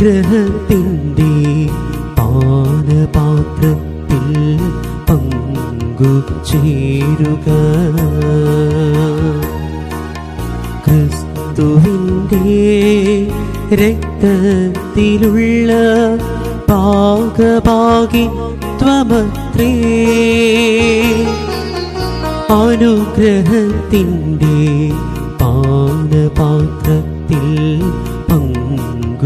അനുഗ്രഹത്തിൻ്റെ പാനപാത്രത്തിൽ പങ്കുചേരുക. ക്രിസ്തുവിൻ്റെ രക്തത്തിലുള്ള ഭാഗഭാഗിത്വമത്രേ അനുഗ്രഹത്തിൻ്റെ പാനപാത്രത്തിൽ പങ്കുചേരുക.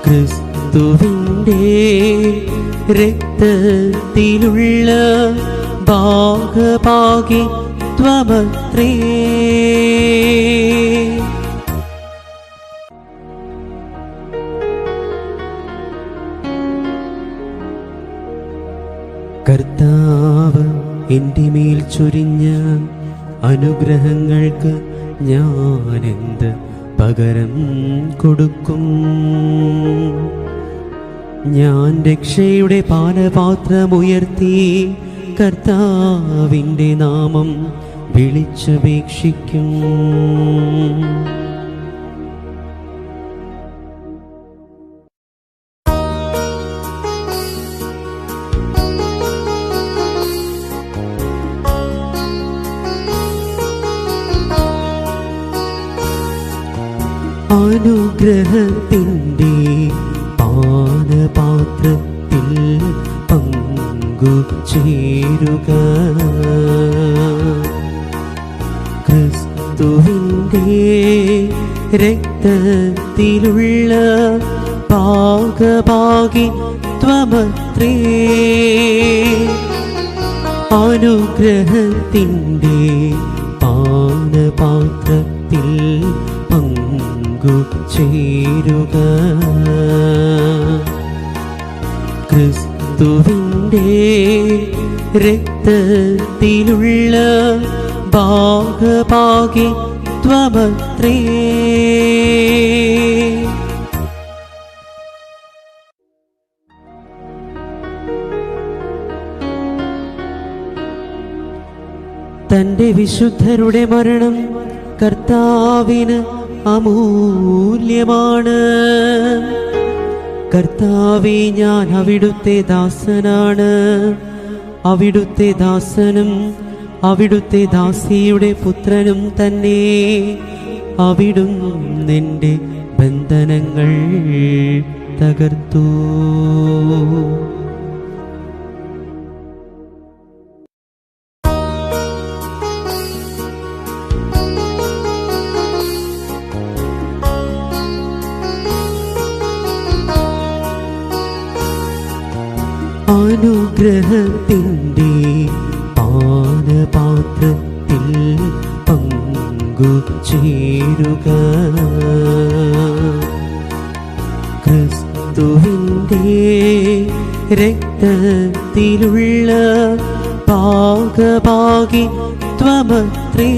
ക്രിസ്തുവിൻ്റെ രക്തത്തിലുള്ള ഭാഗഭാഗിത്വമത്രേ. കർത്താവ് എൻ്റെ മേൽ ചൊരിഞ്ഞ അനുഗ്രഹങ്ങൾക്ക് ഞാനെന്ത് പകരം കൊടുക്കും? ഞാൻ രക്ഷയുടെ പാനപാത്രമുയർത്തി കർത്താവിൻ്റെ നാമം വിളിച്ചപേക്ഷിക്കും. അനുഗ്രഹത്തിൻ്റെ പാനപാത്രത്തിൽ പങ്കുചേരുക. ക്രിസ്തുവിൻ്റെ രക്തത്തിലുള്ള ഭാഗഭാഗിത്വമത്രേ അനുഗ്രഹത്തിൻ്റെ പാനപാത്രത്തിൽ പങ്കുചേരുക. ക്രിസ്തുവിൻ്റെ രക്തത്തിലുള്ള ഭാഗഭാഗിത്വമത്രേ. തൻ്റെ വിശുദ്ധരുടെ മരണം കർത്താവിന് അമൂല്യമാണ്. കർത്താവേ, ഞാൻ അവിടുത്തെ ദാസനാണ്, അവിടുത്തെ ദാസനും അവിടുത്തെ ദാസിയുടെ പുത്രനും തന്നെ. അവിടുന്ന് എൻ്റെ ബന്ധനങ്ങൾ തകർത്തു. അനുഗ്രഹത്തിൻ്റെ പാനപാത്രത്തിൽ പങ്കുചേരുക. ക്രിസ്തുവിൻ്റെ രക്തത്തിലുള്ള ഭാഗഭാഗിത്വമത്രേ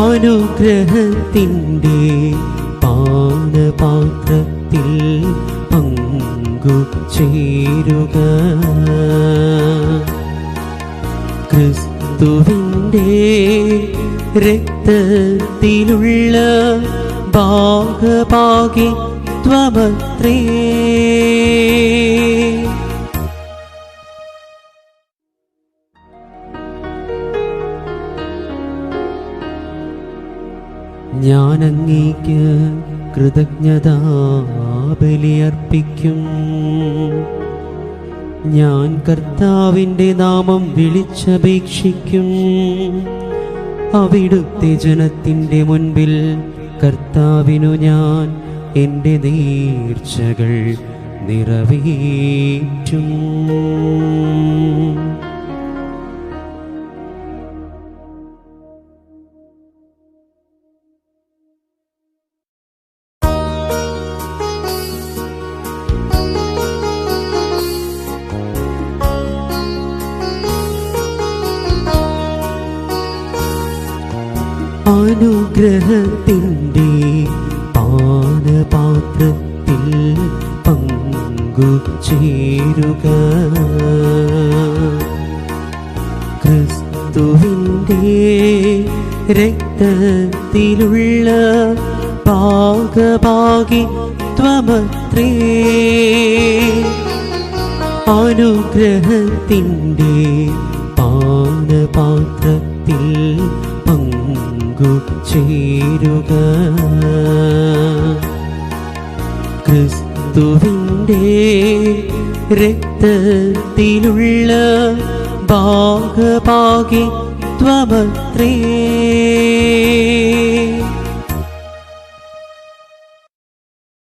അനുഗ്രഹത്തിൻ്റെ പാനപാത്രത്തിൽ പങ്കുചേരുക. ക്രിസ്തുവിൻ്റെ രക്തത്തിലുള്ള ഭാഗഭാഗിത്വമത്രേ. ഞാൻ അങ്ങേക്ക് കൃതജ്ഞതാബലിയർപ്പിക്കും. ഞാൻ കർത്താവിൻ്റെ നാമം വിളിച്ചപേക്ഷിക്കും. അവിടുത്തെ ജനത്തിൻ്റെ മുൻപിൽ കർത്താവിനു ഞാൻ എൻ്റെ നേർച്ചകൾ നിറവേറ്റും. അനുഗ്രഹത്തിൻ്റെ പാനപാത്രത്തിൽ പങ്കുചേരുക. ക്രിസ്തുവിൻ്റെ ക്രിസ്തുവിൻ്റെ രക്തത്തിലുള്ള ഭാഗഭാഗിത്വമത്രേ അനുഗ്രഹത്തിൻ്റെ പാനപാത്രത്തിൽ പങ്കു ചേരുക. ക്രിസ്തുവിൻ്റെ രക്തത്തിലുള്ള ഭാഗഭാഗിത്വമത്രേ